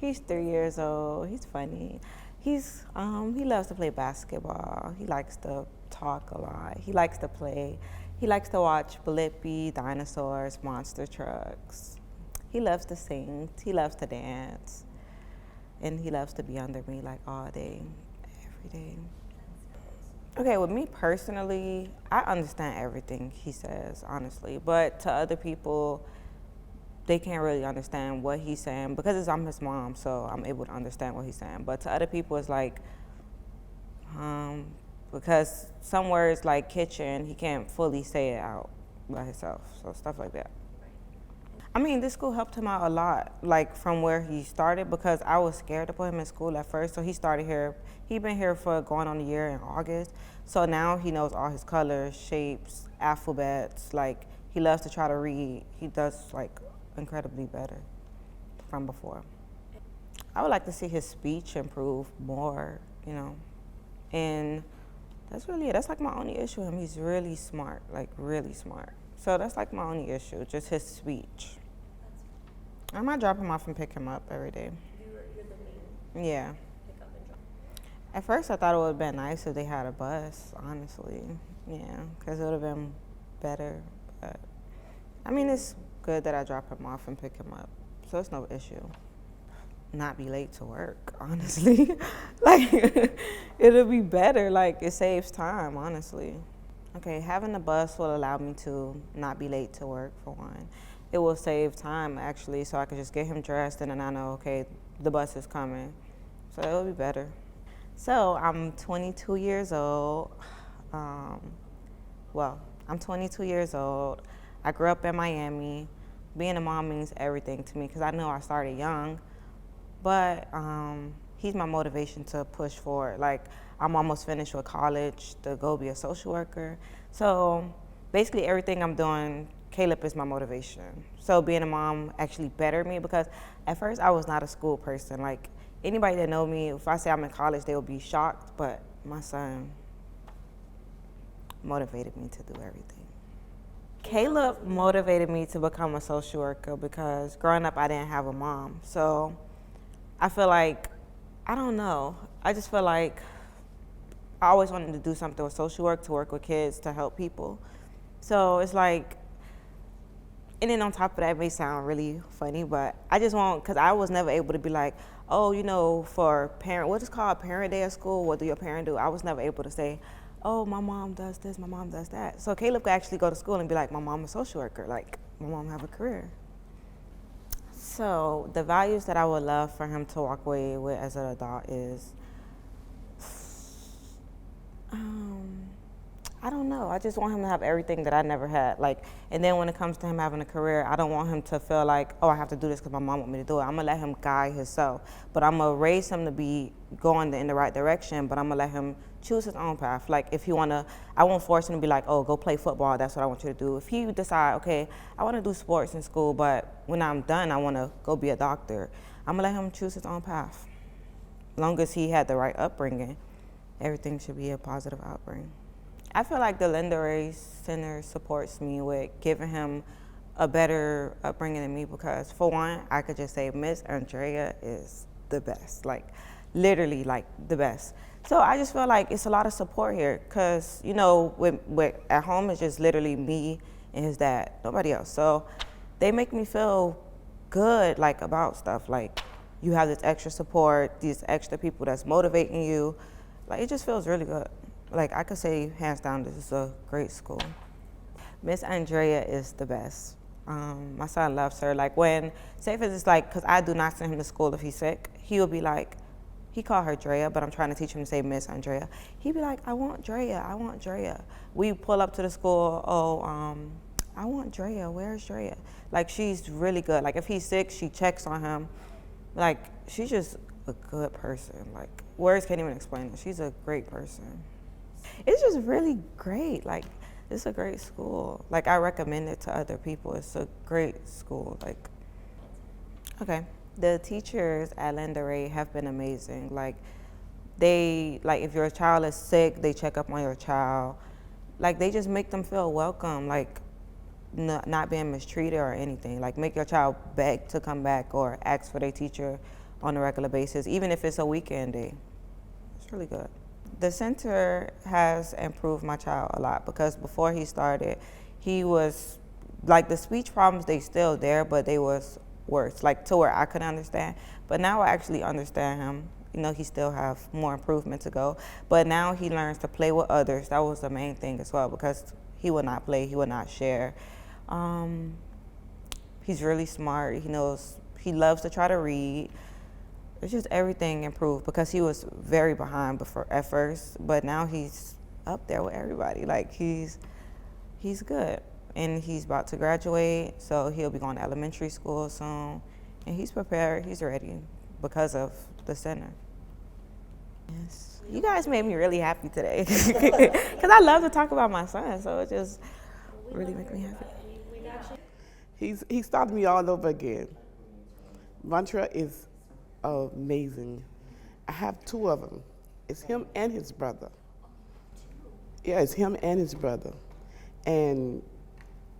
He's 3 years old. He's funny. He loves to play basketball. He likes to talk a lot. He likes to play. He likes to watch Blippi, dinosaurs, monster trucks. He loves to sing. He loves to dance. And he loves to be under me like all day, every day. Okay, with me personally, I understand everything he says, honestly. But to other people, they can't really understand what he's saying because I'm his mom, so I'm able to understand what he's saying. But to other people, it's like, because some words like kitchen, he can't fully say it out by himself. So stuff like that. I mean, this school helped him out a lot, like from where he started, because I was scared to put him in school at first. So he started here. He been here for going on a year in August. So now he knows all his colors, shapes, alphabets. Like he loves to try to read. He does like incredibly better from before. I would like to see his speech improve more, and that's really it. That's like my only issue with him. He's really smart, like really smart. So that's like my only issue, just his speech. I might drop him off and pick him up every day. You're the main Yeah. pick up and drop. At first, I thought it would have been nice if they had a bus, honestly. Yeah, because it would have been better. But I mean, it's good that I drop him off and pick him up, so it's no issue. Not be late to work, honestly. Like, it'll be better. Like, it saves time, honestly. Okay, having the bus will allow me to not be late to work, for one. It will save time, actually, so I can just get him dressed and then I know, okay, the bus is coming. So it'll be better. So I'm 22 years old. I'm 22 years old. I grew up in Miami. Being a mom means everything to me because I know I started young. But he's my motivation to push forward. Like, I'm almost finished with college to go be a social worker. So basically everything I'm doing, Caleb is my motivation. So being a mom actually bettered me because at first I was not a school person. Like, anybody that know me, if I say I'm in college, they will be shocked. But my son motivated me to do everything. Caleb motivated me to become a social worker because growing up I didn't have a mom. So I feel like, I don't know, I just feel like I always wanted to do something with social work, to work with kids, to help people. So it's like, and then on top of that, it may sound really funny, but I just want, because I was never able to be like, oh, for parent, what is called parent day at school, what do your parent do? I was never able to say, oh, my mom does this, my mom does that. So Caleb could actually go to school and be like, my mom is a social worker, like, my mom have a career. So the values that I would love for him to walk away with as an adult is, I don't know. I just want him to have everything that I never had. Like, and then when it comes to him having a career, I don't want him to feel like, oh, I have to do this because my mom want me to do it. I'm gonna let him guide himself, but I'm gonna raise him to be going in the right direction. But I'm gonna let him choose his own path. Like, if he wanna, I won't force him to be like, oh, go play football. That's what I want you to do. If he decide, okay, I want to do sports in school, but when I'm done, I want to go be a doctor. I'm gonna let him choose his own path. As long as he had the right upbringing, everything should be a positive upbringing. I feel like the Linda Ray Center supports me with giving him a better upbringing than me because, for one, I could just say Miss Andrea is the best, like literally like the best. So I just feel like it's a lot of support here because, with at home it's just literally me and his dad, nobody else. So they make me feel good, like, about stuff. Like, you have this extra support, these extra people that's motivating you. Like, it just feels really good. Like, I could say hands down, this is a great school. Miss Andrea is the best. My son loves her. Like, when, say if it's like, because I do not send him to school if he's sick, he will be like, he call her Drea, but I'm trying to teach him to say Miss Andrea. He'd be like, I want Drea, I want Drea. We pull up to the school, I want Drea, where's Drea? Like, she's really good. Like, if he's sick, she checks on him. Like, she's just a good person. Like, words can't even explain it. She's a great person. It's just really great. Like, it's a great school. Like, I recommend it to other people. It's a great school. Like, okay. The teachers at Linda Ray have been amazing. Like, if your child is sick, they check up on your child. Like, they just make them feel welcome. Like, not being mistreated or anything. Like, make your child beg to come back or ask for their teacher on a regular basis, even if it's a weekend day. It's really good. The center has improved my child a lot because before he started, he was like the speech problems, they still there, but they was worse, like to where I could understand. But now I actually understand him. You know, he still have more improvement to go, but now he learns to play with others. That was the main thing as well, because he would not play, he would not share. Um, he's really smart. He loves to try to read. It's just everything improved because he was very behind before at first, but now he's up there with everybody. Like he's good, and he's about to graduate, so he'll be going to elementary school soon, and he's prepared. He's ready because of the center. Yes, you guys made me really happy today because I love to talk about my son, so it just really makes me happy. He started me all over again. Montreal is amazing. I have two of them. It's him and his brother. Yeah, it's him and his brother. And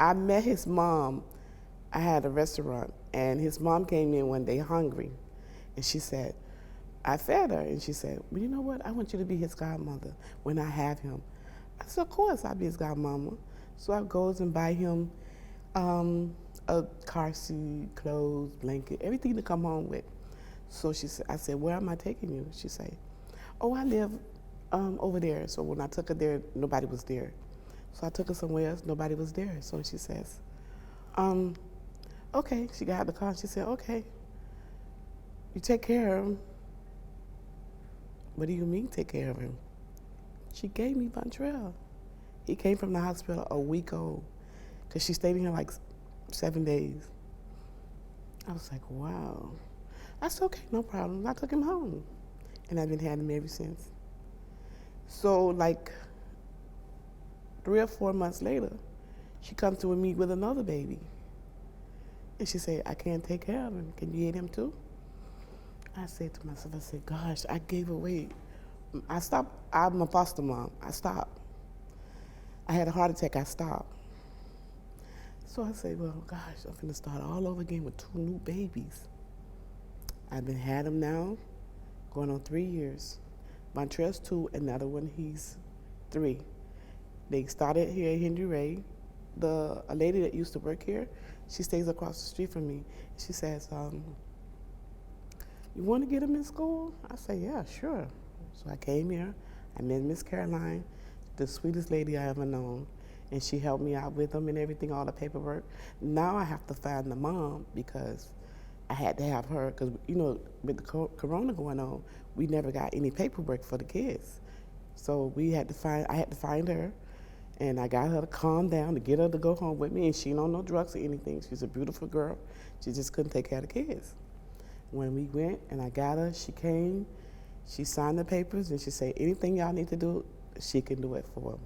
I met his mom. I had a restaurant, and his mom came in one day hungry, and she said, I fed her, and she said, well, you know what? I want you to be his godmother when I have him. I said, of course I'll be his godmama. So I goes and buy him a car seat, clothes, blanket, everything to come home with. So I said, where am I taking you? She said, oh, I live over there. So when I took her there, nobody was there. So I took her somewhere else, nobody was there. So she says, okay. She got out of the car, she said, okay, you take care of him. What do you mean take care of him? She gave me Vontrell. He came from the hospital a week old because she stayed in here like 7 days. I was like, wow. I said, okay, no problem. I took him home. And I've been having him ever since. So like 3 or 4 months later, she comes to me with another baby. And she said, I can't take care of him. Can you get him too? I said to myself, I said, gosh, I gave away. I stopped. I'm a foster mom. I stopped. I had a heart attack. I stopped. So I said, well, gosh, I'm going to start all over again with 2 new babies. I've been had them now, going on 3 years. Montrell's 2, another one, he's 3. They started here at Henry Ray. A lady that used to work here, she stays across the street from me. She says, you want to get him in school? I say, yeah, sure. So I came here. I met Miss Caroline, the sweetest lady I ever known. And she helped me out with them and everything, all the paperwork. Now I have to find the mom because I had to have her, because, you know, with the corona going on, we never got any paperwork for the kids. So I had to find her, and I got her to calm down, to get her to go home with me, and she don't know drugs or anything. She's a beautiful girl. She just couldn't take care of the kids. When we went and I got her, she came, she signed the papers, and she said, anything y'all need to do, she can do it for them.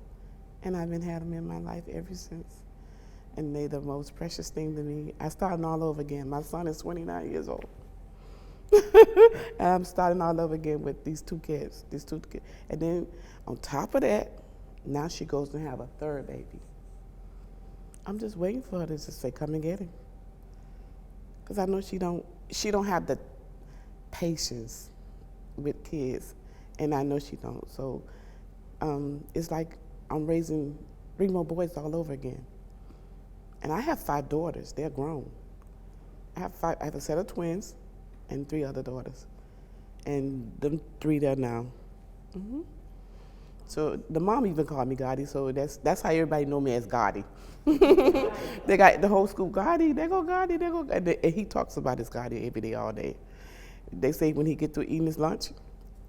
And I've been having them in my life ever since. And they're the most precious thing to me. I started all over again. My son is 29 years old. And I'm starting all over again with these two kids. And then on top of that, now she goes to have a 3rd baby. I'm just waiting for her to just say, come and get him. Because I know she don't have the patience with kids, and I know she don't. So it's like I'm raising 3 more boys all over again. And I have 5 daughters. They're grown. I have a set of twins and 3 other daughters. And them 3 there now. Mm-hmm. So the mom even called me Gotti, so that's how everybody know me as Gotti. They got the whole school, Gotti, they go Gotti, they go Gotti. And he talks about his Gotti every day, all day. They say when he get through eating his lunch,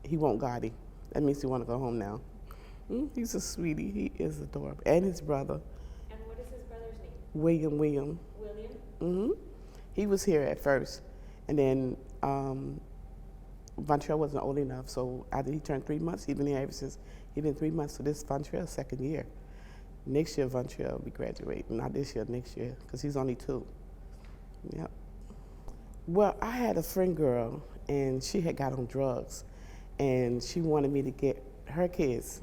he won't Gotti. That means he want to go home now. He's a sweetie. He is adorable. And his brother. And what is his brother's name? William. William? He was here at first. And then Vontrell wasn't old enough, so after he turned 3 months, he's been here ever since. He's been 3 months, so this is Vontrell's 2nd year. Next year, Vontrell will be graduating. Not this year, next year, because he's only 2. Yep. Well, I had a friend girl, and she had got on drugs, and she wanted me to get her kids.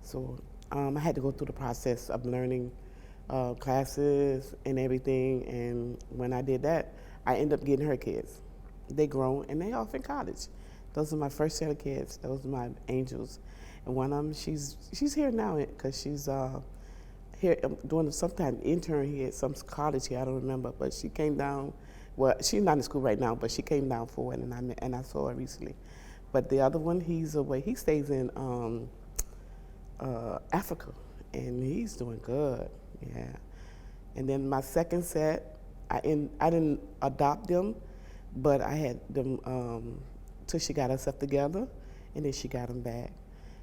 So I had to go through the process of learning classes and everything, and when I did that, I ended up getting her kids. They grown and they off in college. Those are my first set of kids. Those are my angels. And one of them, she's here now because she's here doing some kind of intern here at some college here. I don't remember, but she came down. Well, she's not in school right now, but she came down for it, and I saw her recently. But the other one, he's away. He stays in Africa, and he's doing good. Yeah. And then my second set, I didn't adopt them, but I had them till she got herself together, and then she got them back.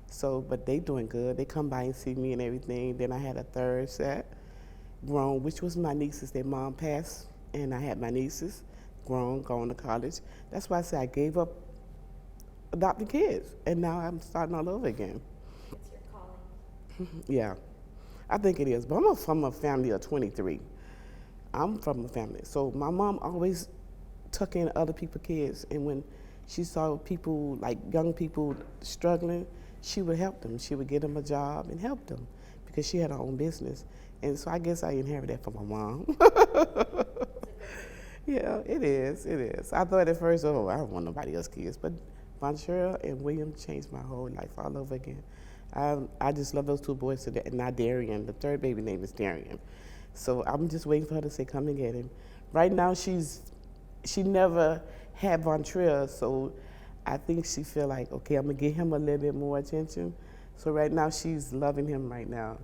So, but they doing good. They come by and see me and everything. Then I had a third set, grown, which was my nieces. Their mom passed, and I had my nieces, grown, going to college. That's why I said I gave up adopting kids, and now I'm starting all over again. It's your calling. Yeah, I think it is. But I'm from a family of 23. I'm from a family. So my mom always took in other people's kids, and when she saw people, like young people struggling, she would help them. She would get them a job and help them because she had her own business. And so I guess I inherited that from my mom. Yeah, it is. It is. I thought at first, oh, I don't want nobody else's kids. But Vontrell and William changed my whole life all over again. I just love those two boys today. And now Darian, the third baby name is Darian. So I'm just waiting for her to say, come and get him. Right now, she never had Vontrell, so I think she feel like, okay, I'm gonna give him a little bit more attention. So right now she's loving him right now,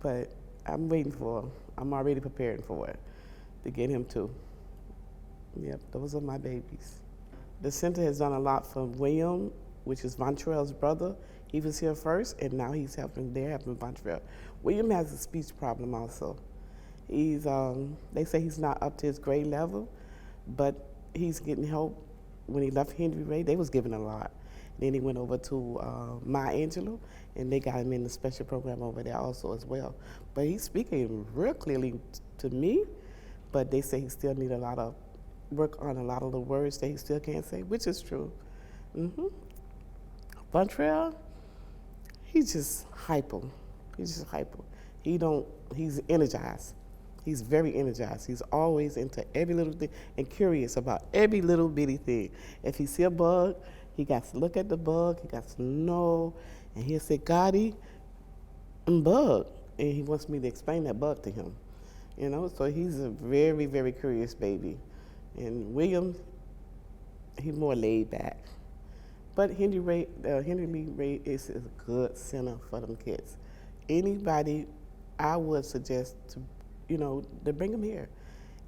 but I'm waiting for her. I'm already preparing for it to get him too. Yep, those are my babies. The center has done a lot for William, which is Vontrell's brother. He was here first, and now he's helping. They're helping Vontrell. William has a speech problem also. He's they say he's not up to his grade level, but he's getting help. When he left Henry Ray, they was giving a lot. Then he went over to Maya Angelou, and they got him in the special program over there also as well. But he's speaking real clearly to me, but they say he still need a lot of work on a lot of the words that he still can't say, which is true. Vontrell, he's just hyper. He's just hyper. He's energized. He's very energized. He's always into every little thing and curious about every little bitty thing. If he see a bug, he got to look at the bug, he got to know, and he'll say, Gotti, bug. And he wants me to explain that bug to him. You know, so he's a very, very curious baby. And William, he's more laid back. But Henry Lee Ray is a good center for them kids. Anybody, I would suggest to bring them here.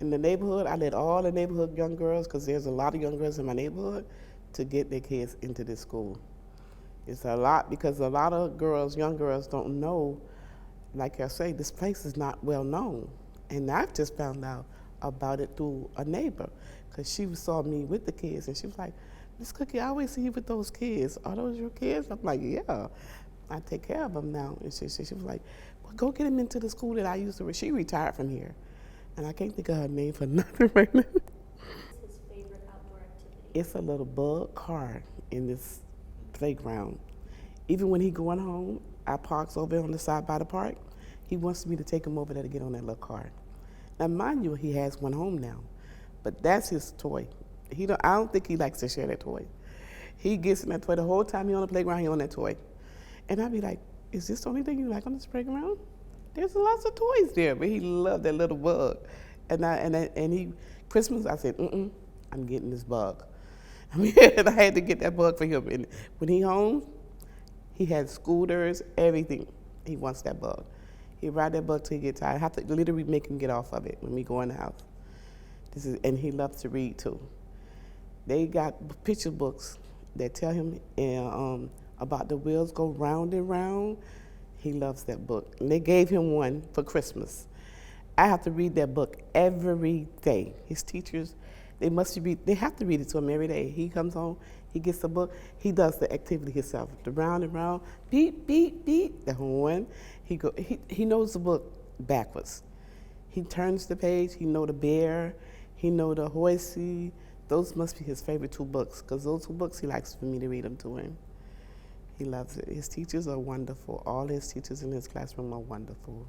In the neighborhood, I let all the neighborhood young girls, because there's a lot of young girls in my neighborhood, to get their kids into this school. It's a lot, because a lot of girls, young girls, don't know, like I say, this place is not well known. And I've just found out about it through a neighbor, because she saw me with the kids, and she was like, Miss Cookie, I always see you with those kids. Are those your kids? I'm like, yeah, I take care of them now. And she was like, well, go get them into the school that I used to. She retired from here. And I can't think of her name for nothing right now. What's his favorite outdoor activity? It's a little bug car in this playground. Even when he going home, I parks over on the side by the park. He wants me to take him over there to get on that little car. Now, mind you, he has one home now, but that's his toy. I don't think he likes to share that toy. He gets in that toy the whole time he on the playground, he on that toy. And I'd be like, is this the only thing you like on this playground? There's lots of toys there, but he loved that little bug. And Christmas, I said, I'm getting this bug. I mean, and I had to get that bug for him. And when he home, he had scooters, everything. He wants that bug. He ride that bug till he get tired. I have to literally make him get off of it when we go in the house. And he loves to read too. They got picture books that tell him about the wheels go round and round. He loves that book. And they gave him one for Christmas. I have to read that book every day. His teachers, they have to read it to him every day. He comes home, he gets the book, he does the activity himself. The round and round, beep, beep, beep, the horn. He knows the book backwards. He turns the page, he know the bear, he know the horsey. Those must be his favorite two books, because those two books he likes for me to read them to him. He loves it. His teachers are wonderful. All his teachers in his classroom are wonderful.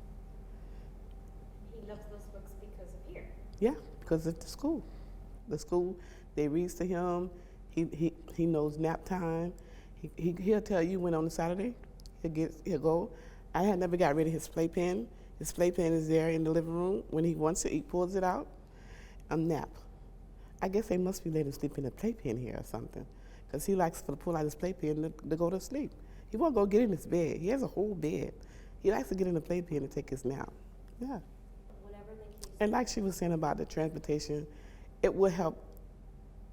He loves those books because of here. Yeah, because of the school. The school, They reads to him. He knows nap time. He'll tell you when on a Saturday he'll go. I had never got rid of his playpen. His playpen is there in the living room. When he wants it, he pulls it out. Nap. I guess they must be letting him sleep in the playpen here or something, because he likes to pull out his playpen to go to sleep. He won't go get in his bed. He has a whole bed. He likes to get in the playpen to take his nap. Yeah. Whatever the case. And like she was saying about the transportation, it would help.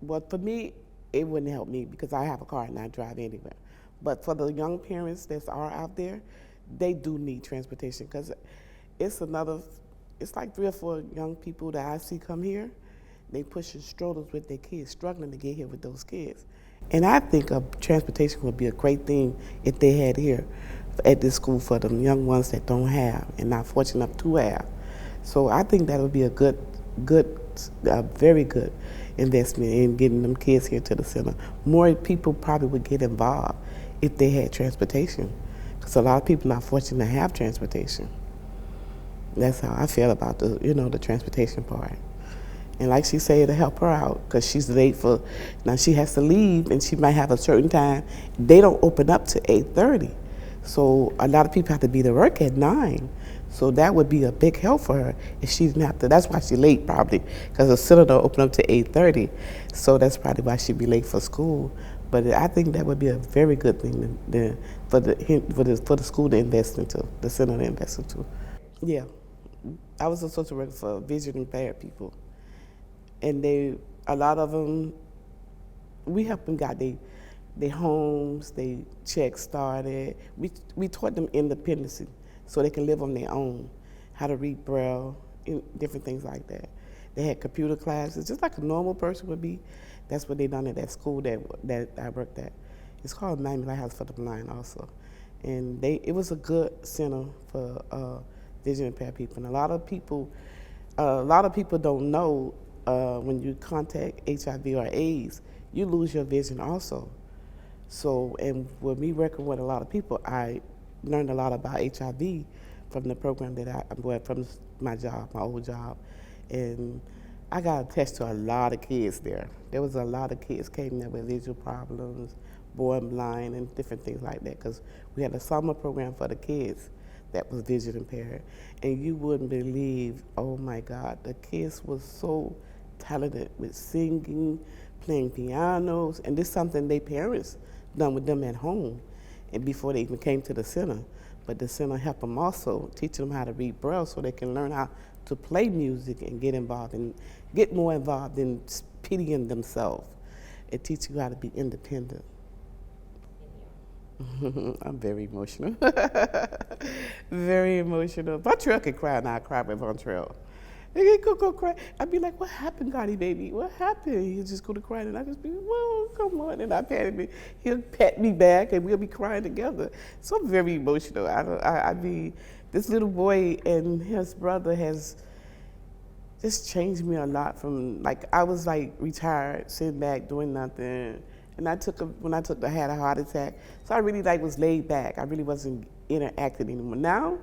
Well, for me, it wouldn't help me because I have a car and I drive anywhere. But for the young parents that are out there, they do need transportation, because it's like 3 or 4 young people that I see come here. They pushing strollers with their kids, struggling to get here with those kids. And I think transportation would be a great thing if they had here at this school for the young ones that don't have and not fortunate enough to have. So I think that would be a very good investment in getting them kids here to the center. More people probably would get involved if they had transportation, because a lot of people are fortunate to have transportation. That's how I feel about the transportation part. And like she said, to help her out, because she's late now she has to leave and she might have a certain time. They don't open up to 8:30. So a lot of people have to be to work at 9. So that would be a big help for her if she didn't have to. That's why she's late probably, because the center don't open up to 8:30. So that's probably why she'd be late for school. But I think that would be a very good thing for the school to invest into, the center to invest into. Yeah. I was a social worker for visually impaired people. And a lot of them, we helped them got their homes, they checks started. We taught them independence so they can live on their own, how to read Braille, different things like that. They had computer classes, just like a normal person would be. That's what they done at that school that I worked at. It's called Miami Lighthouse for the Blind also. And it was a good center for vision impaired people. And a lot of people don't know when you contact HIV or AIDS, you lose your vision also. So, and with me working with a lot of people, I learned a lot about HIV from the program from my old job. And I got attached to a lot of kids there. There was a lot of kids came there with visual problems, born blind, and different things like that, because we had a summer program for the kids that was vision impaired. And you wouldn't believe, oh my God, the kids was so talented with singing, playing pianos, and this is something their parents done with them at home and before they even came to the center. But the center helped them also, teaching them how to read Braille so they can learn how to play music and get more involved in pitying themselves. It teaches you how to be independent. I'm very emotional. Very emotional. Vontrell can cry, and I cry with Vontrell. He could go cry. I'd be like, what happened, Gotti, baby? What happened? He'd just go to cry, and I'd just be, well, come on. And I pat him. He'll pat me back, and we'll be crying together. So I'm very emotional. This little boy and his brother has just changed me a lot from, I was retired, sitting back, doing nothing. And I had a heart attack. So I really was laid back. I really wasn't interacting anymore. Now,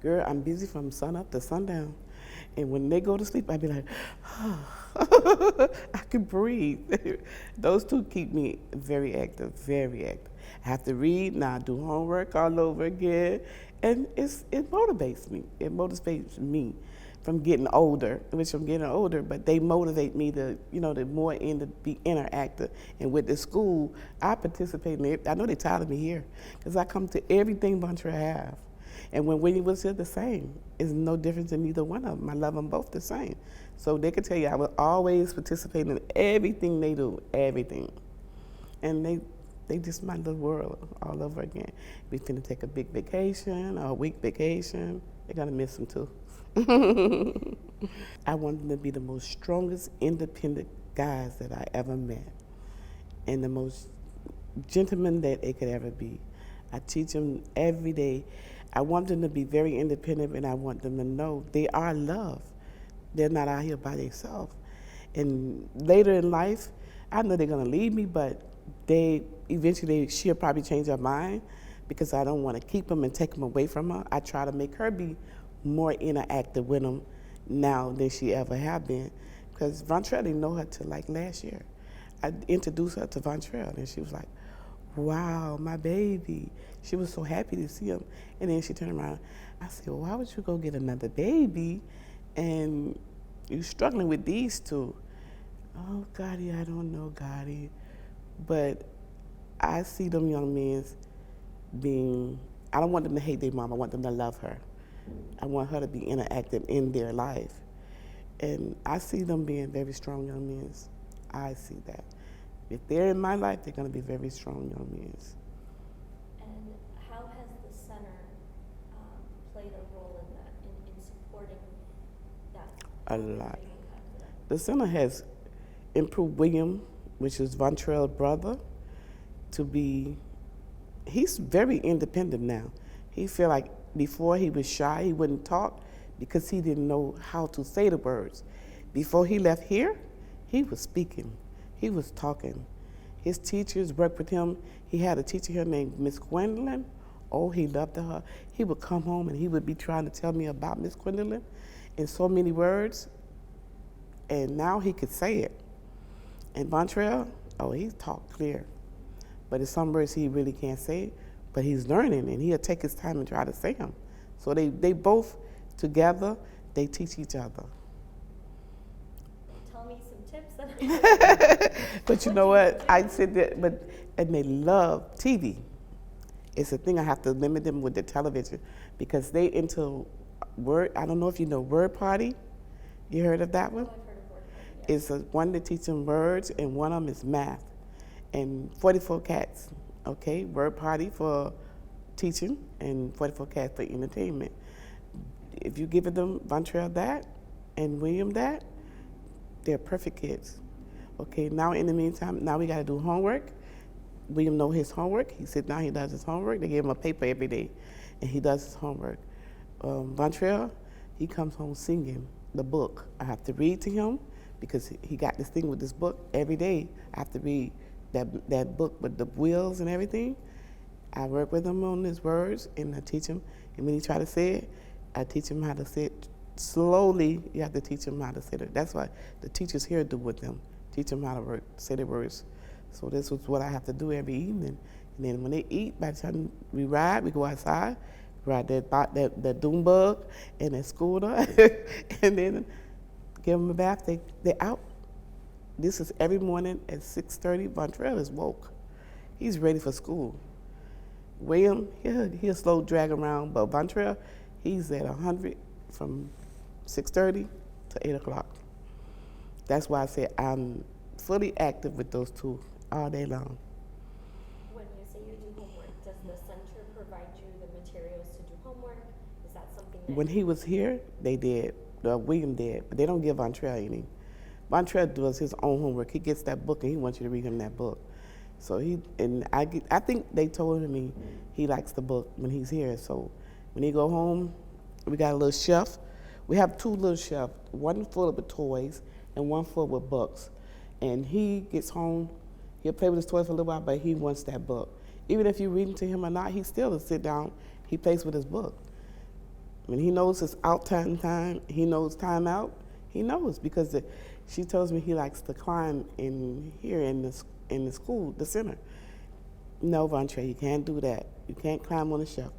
girl, I'm busy from sun up to sundown. And when they go to sleep, I'd be like, oh, I can breathe. Those two keep me very active, very active. I have to read, now I do homework all over again. And it motivates me. It motivates me from getting older, but they motivate me to be interactive. And with the school, I participate in it. I know they're tired of me here, because I come to everything Vontrell have. And when Winnie was here, the same. It's no difference in either one of them. I love them both the same. So they could tell you I will always participate in everything they do, everything. And they just my little world all over again. We finna take a big vacation, or a week vacation. They're gonna miss them too. I want them to be the most strongest, independent guys that I ever met, and the most gentlemen that they could ever be. I teach them every day. I want them to be very independent, and I want them to know they are loved. They're not out here by themselves. And later in life, I know they're gonna leave me, but she'll probably change her mind, because I don't want to keep them and take them away from her. I try to make her be more interactive with them now than she ever have been, because Vontrell didn't know her till last year. I introduced her to Vontrell, and she was like, wow, my baby. She was so happy to see him. And then she turned around. I said, well, why would you go get another baby and you struggling with these two? Oh, Gotti, I don't know, Gotti. But I see them young men being, I don't want them to hate their mom. I want them to love her. I want her to be interactive in their life. And I see them being very strong young men. I see that. If they're in my life, they're going to be very strong young men. And how has the center played a role in that, in supporting that? A lot. training path? The center has improved William, which is Vontrell's brother, to be, he's very independent now. He feel like before he was shy, he wouldn't talk because he didn't know how to say the words. Before he left here, he was speaking. He was talking. His teachers worked with him. He had a teacher here named Miss Gwendolyn. Oh, he loved her. He would come home and he would be trying to tell me about Miss Gwendolyn in so many words. And now he could say it. And Vontrell, oh, he talked clear. But there's some words he really can't say, but he's learning and he'll take his time and try to say them. So they both together, they teach each other. Tell me some tips. But you know what? I said that, and they love TV. It's a thing I have to limit them with the television because they into word. I don't know if you know Word Party. You heard of that one? I've heard of Word Party, yes. It's one that teaches them words, and one of them is math. And 44 Cats, okay? Word Party for teaching, and 44 Cats for entertainment. If you give them Vontrell that and William that, they're perfect kids. Okay, now in the meantime, now we got to do homework. William know his homework. He sit down, he does his homework. They give him a paper every day, and he does his homework. Vontrell, he comes home singing the book. I have to read to him because he got this thing with this book every day. I have to read that book with the wheels and everything. I work with him on his words, and I teach him. And when he try to say it, I teach him how to say it slowly. You have to teach him how to say it. That's what the teachers here do with them. Teach them how to say the words. So this was what I have to do every evening. And then when they eat, by the time we ride, we go outside, ride that doom bug and that scooter, and then give them a bath. They're out. This is every morning at 6:30. Vontrell is woke. He's ready for school. William, he'll slow drag around, but Vontrell, he's at 100 from 6:30 to 8 o'clock. That's why I say I'm fully active with those two all day long. When you say you do homework, does the center provide you the materials to do homework? Is that something that When he was here, they did. William did, but they don't give Vontrell any. Vontrell does his own homework. He gets that book and he wants you to read him that book. So I think they told him he likes the book when he's here. So when he go home, we got a little shelf. We have two little shelves, one full with toys and one full with books. And he gets home, he'll play with his toys for a little while, but he wants that book. Even if you're reading to him or not, he still will sit down, he plays with his book. When he knows it's out time, he knows time out, he knows because she tells me he likes to climb in here in the school, the center. No, Vontrell, you can't do that. You can't climb on the shelf.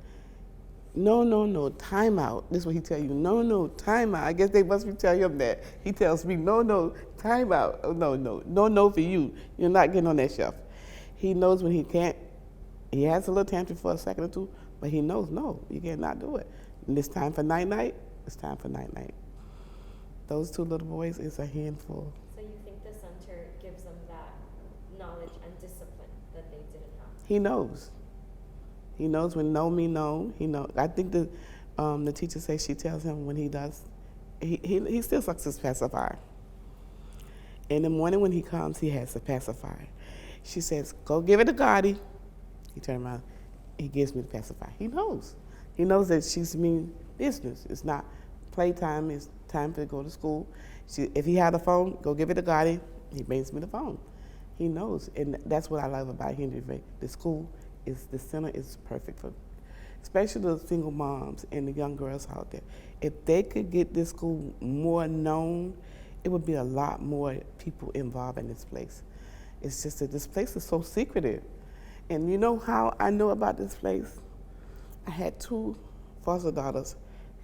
No, time out. This is what he tell you. No, time out. I guess they must be telling him that. He tells me, no, time out. Oh, no for you. You're not getting on that shelf. He knows when he can't. He has a little tantrum for a second or two, but he knows, no, you cannot do it. And it's time for night-night, it's time for night-night. Those two little boys is a handful. So you think the center gives them that knowledge and discipline that they didn't have? He knows. He knows when no mean no. He knows. I think the teacher says she tells him when he does, he still sucks his pacifier. In the morning when he comes, he has a pacifier. She says, go give it to Gotti. He turns around, he gives me the pacifier. He knows. He knows that she's mean business. It's not playtime, it's time to go to school. If he had a phone, go give it to Gotti. He brings me the phone. He knows, and that's what I love about Henry Ray. The school the center is perfect for, especially the single moms and the young girls out there. If they could get this school more known, it would be a lot more people involved in this place. It's just that this place is so secretive. And you know how I know about this place? I had 2 foster daughters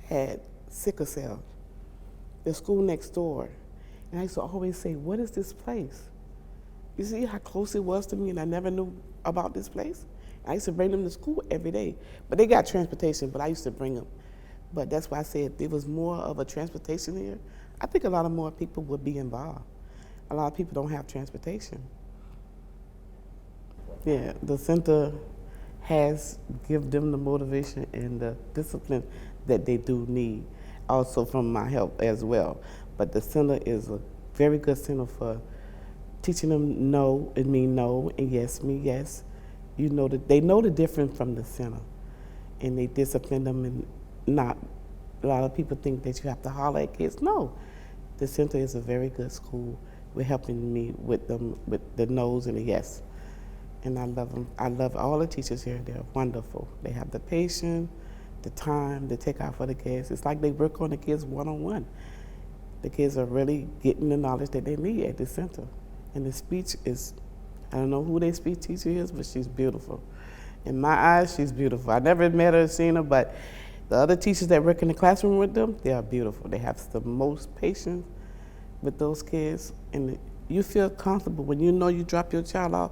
had sickle cell. The school next door. And I used to always say, what is this place? You see how close it was to me, and I never knew about this place? I used to bring them to school every day. But they got transportation, but I used to bring them. But that's why I said if there was more of a transportation here, I think a lot of more people would be involved. A lot of people don't have transportation. Yeah, the center has give them the motivation and the discipline that they do need, also from my help as well. But the center is a very good center for teaching them no and mean no and yes mean yes. You know that they know the difference from the center, and they discipline them. And not a lot of people think that you have to holler at kids. No, the center is a very good school. We're helping me with them with the no's and the yes. And I love them. I love all the teachers here. They're wonderful. They have the patience, the time to take out for the kids. It's like they work on the kids one-on-one. The kids are really getting the knowledge that they need at the center. And the speech is, I don't know who their speech teacher is, but she's beautiful. In my eyes, she's beautiful. I never met her or seen her, but the other teachers that work in the classroom with them, they are beautiful. They have the most patience with those kids. And you feel comfortable when you know you drop your child off.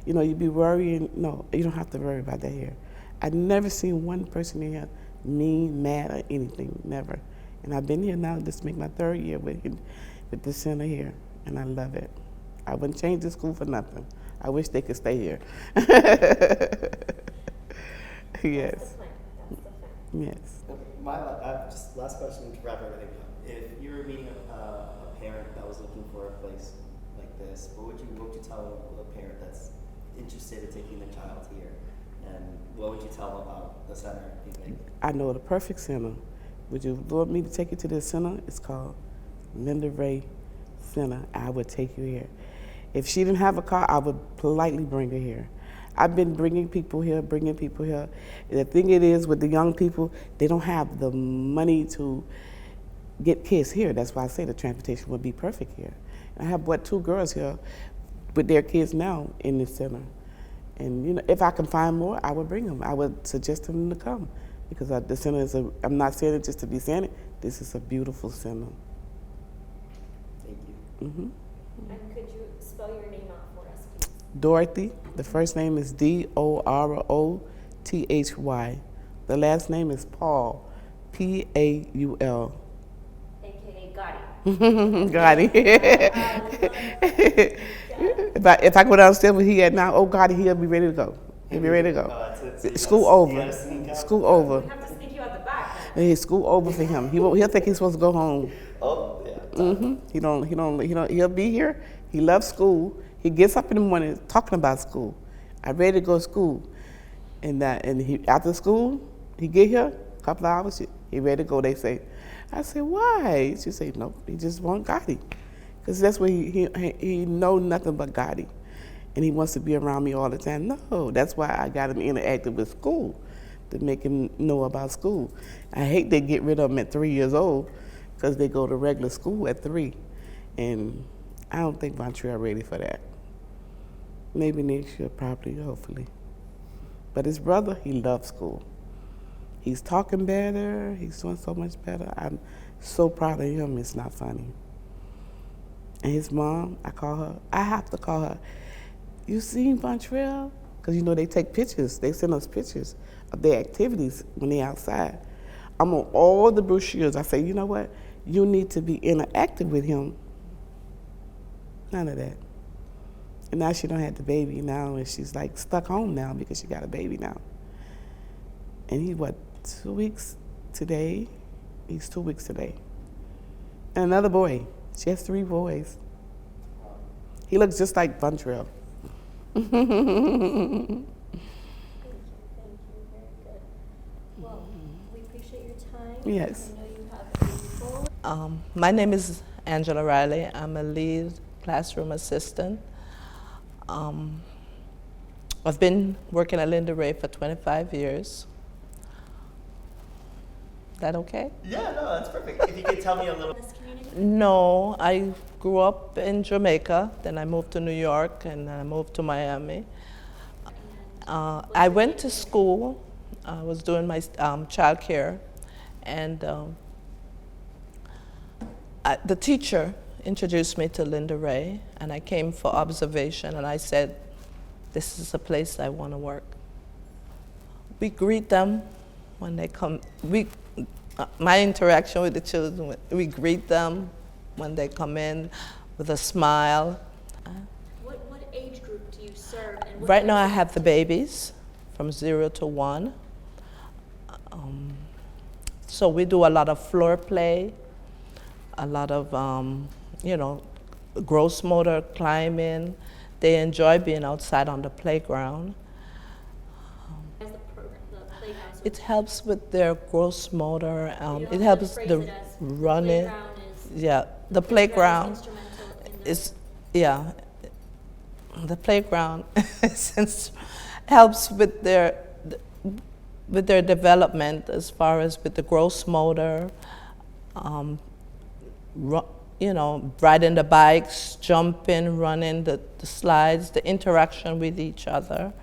You know, you be worrying. No, you don't have to worry about that here. I've never seen one person in here mean, mad, or anything, never. And I've been here now, this make my 3rd year with the center here, and I love it. I wouldn't change the school for nothing. I wish they could stay here. Yes. That's the plan. That's the plan. Yes. My just last question to wrap everything up. If you were meeting a parent that was looking for a place like this, what would you tell a parent that's interested in taking their child here, and what would you tell them about the center? Do you think? I know the perfect center. Would you want me to take you to this center? It's called Linda Ray Center. I would take you here. If she didn't have a car, I would politely bring her here. I've been bringing people here. The thing it is with the young people, they don't have the money to get kids here. That's why I say the transportation would be perfect here. I have 2 girls here with their kids now in this center. And you know, if I can find more, I would bring them. I would suggest them to come, because the center is I'm not saying it just to be saying it, this is a beautiful center. Thank you. Mm-hmm. And could you spell your name out for us, please? Dorothy, the first name is Dorothy. The last name is Paul, Paul. AKA Gotti. Gotti. If I go downstairs where he at now, oh God, he'll be ready to go. He'll be ready to go. School over. School over. We have to sneak you out the back. Hey, school over for him. He'll think he's supposed to go home. Oh, yeah. He'll be here. He loves school. He gets up in the morning talking about school. I'm ready to go to school. And after school, he get here, a couple of hours, he ready to go. They say, I say, why? She say, no, he just want Gotti. Because that's where he know nothing but Gotti. And he wants to be around me all the time. No, that's why I got him interactive with school, to make him know about school. I hate they get rid of him at 3 years old, because they go to regular school at 3. And I don't think Montreal ready for that. Maybe next year, probably, hopefully. But his brother, he loves school. He's talking better. He's doing so much better. I'm so proud of him. It's not funny. And his mom, I have to call her. You seen Montreal? Because you know they take pictures. They send us pictures of their activities when they're outside. I'm on all the brochures. I say, you know what? You need to be interactive with him. None of that. And now she don't have the baby now, and she's like stuck home now because she got a baby now. And he's 2 weeks today? He's 2 weeks today. And another boy. She has 3 boys. He looks just like Montreal. Thank you. Very good. Well, we appreciate your time. Yes. I know you have a full. My name is Angela Riley. I'm a lead classroom assistant. I've been working at Linda Ray for 25 years. that okay? Yeah, no, that's perfect. If you could tell me a little. This community? No, I grew up in Jamaica, then I moved to New York, and then I moved to Miami. I went to school. I was doing my childcare, and the teacher introduced me to Linda Ray, and I came for observation, and I said, this is a place I want to work. We greet them when they come. My interaction with the children, we greet them when they come in with a smile. What age group do you serve? And what Right now I have the babies from 0 to 1. So we do a lot of floor play, a lot of, gross motor climbing. They enjoy being outside on the playground. As the program, the playhouse. It helps with their gross motor. You don't It have to helps phrase the it as running. playground is- Yeah, the playground instrumental in the- is, yeah, the playground helps with their development as far as with the gross motor, riding the bikes, jumping, running the slides, the interaction with each other.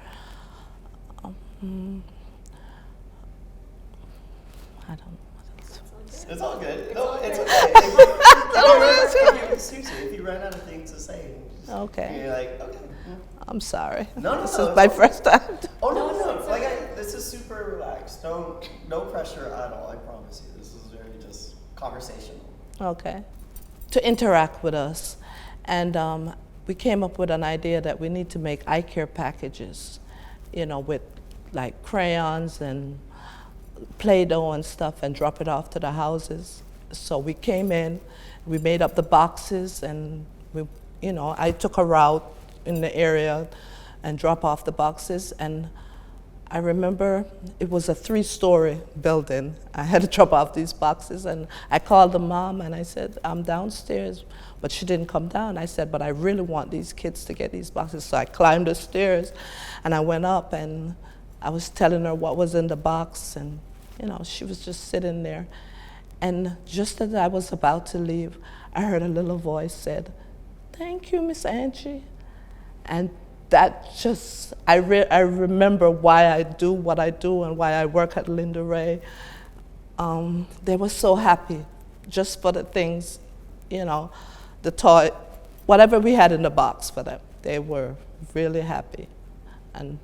I don't know what else. It's all good. It's No, all it's good. okay. Seriously, if you run out of things to say, just, Okay. you're like, okay. I'm sorry. No, This no, is my it's all- first time. Oh No, no, it's no! Like okay. this is super relaxed. No pressure at all. I promise you. This is very just conversational. Okay. To interact with us. And we came up with an idea that we need to make eye care packages, with like crayons and Play-Doh and stuff, and drop it off to the houses. So we came in, we made up the boxes, and I took a route in the area and drop off the boxes. And I remember it was a 3-story building. I had to drop off these boxes, and I called the mom and I said, I'm downstairs, but she didn't come down. I said, but I really want these kids to get these boxes. So I climbed the stairs and I went up, and I was telling her what was in the box, and she was just sitting there. And just as I was about to leave, I heard a little voice said, thank you, Miss Angie. And that just, I remember why I do what I do and why I work at Linda Ray. They were so happy just for the things, the toy, whatever we had in the box for them. They were really happy. And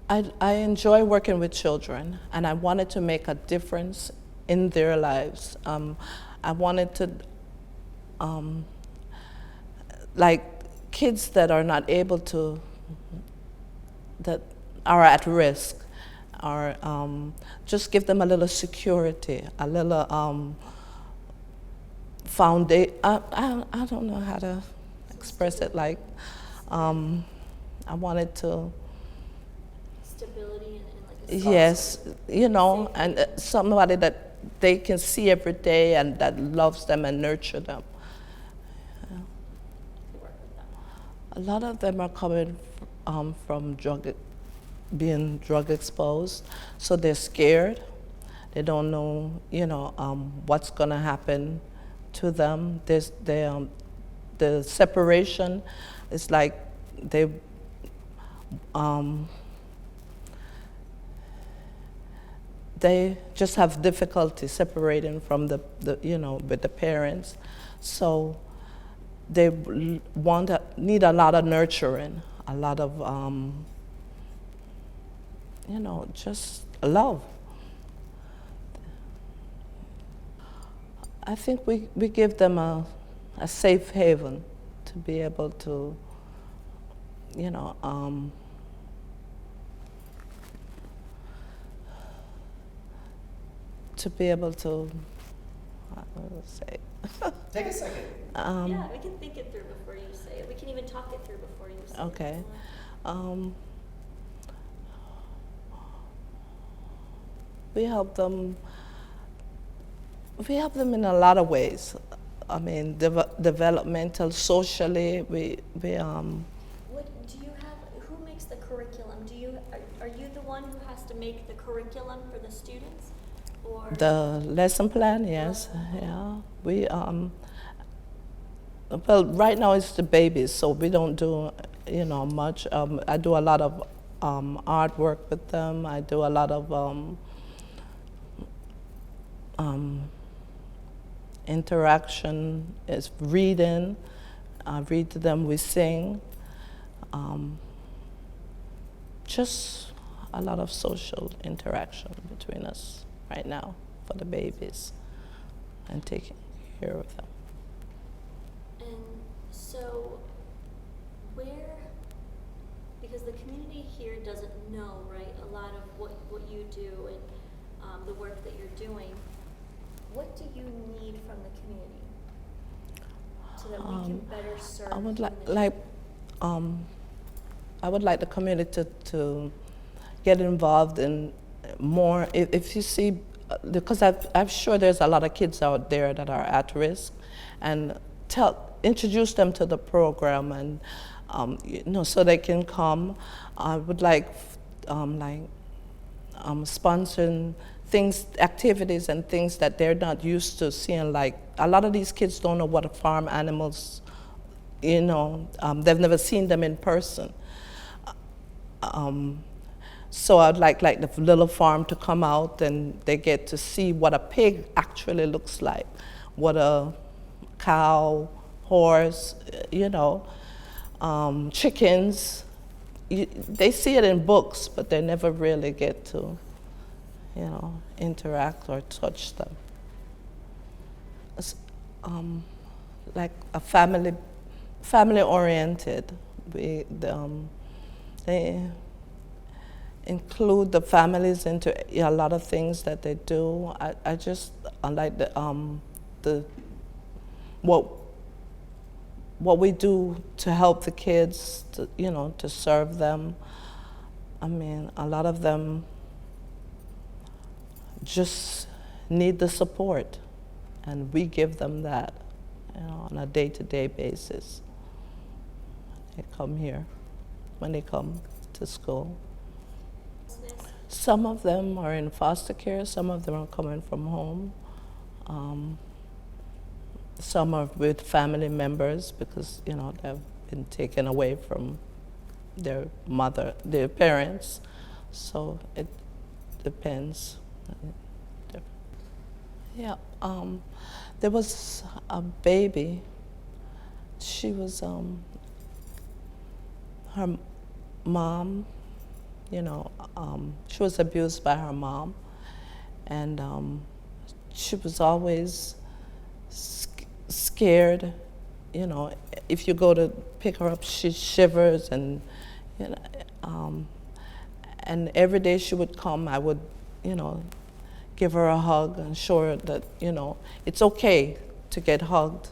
I enjoy working with children, and I wanted to make a difference in their lives. I wanted to, like kids that are not able to, that are at risk, or just give them a little security, a little foundation. I don't know how to express it. Like, I wanted to. Stability and like a Yes, and somebody that they can see every day and that loves them and nurture them. work with them. A lot of them are coming from being drug exposed, so they're scared. They don't know, what's going to happen to them. The separation is like they just have difficulty separating from with the parents. So they need a lot of nurturing, a lot of, just love. I think we give them a safe haven to be able to, to be able to, I don't know what to say. Take a second. Yeah, we can think it through before you say it. We can even talk it through before you say Okay. it. We help them. We help them in a lot of ways. I mean, developmental, socially. We What do you have? Who makes the curriculum? Are you the one who has to make the curriculum for the students, or? The lesson plan, yes, yeah. We, well, right now it's the babies, so we don't do, much. I do a lot of artwork with them. I do a lot of interaction, is reading. I read to them, we sing. Just a lot of social interaction between us right now for the babies and taking care of them. And so, because the community here doesn't know, right, a lot of what you do and the work that you're doing, what do you need from the community so that we can better serve? I would the I would like the community to get involved in more. If you see, because I'm sure there's a lot of kids out there that are at risk, and introduce them to the program, and so they can come. I would like sponsoring activities and things that they're not used to seeing. Like a lot of these kids don't know what farm animals, they've never seen them in person. So I'd like the little farm to come out and they get to see what a pig actually looks like, what a cow, horse, chickens. They see it in books, but they never really get to, interact or touch them. It's, like a family oriented. They include the families into a lot of things that they do. I just like what we do to help the kids, to serve them. I mean, a lot of them just need the support, and we give them that, on a day-to-day basis. They come here when they come to school. Some of them are in foster care, some of them are coming from home. Some are with family members because, they've been taken away from their parents. So it depends. Yeah, there was a baby. She was, her mom, she was abused by her mom, and she was always scared. If you go to pick her up, she shivers, and and every day she would come, I would, give her a hug and show her that, it's okay to get hugged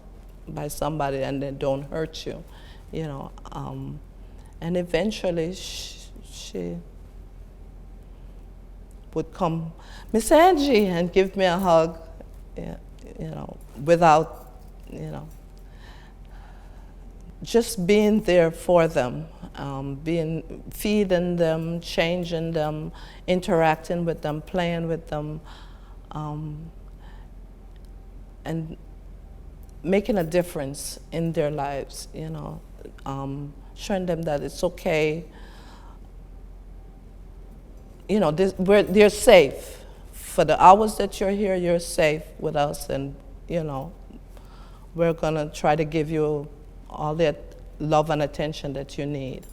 by somebody and they don't hurt you, and eventually she would come, Miss Angie, and give me a hug, without, just being there for them, feeding them, changing them, interacting with them, playing with them, and making a difference in their lives, showing them that it's okay. They're safe. For the hours that you're here, you're safe with us, and we're gonna try to give you all that love and attention that you need.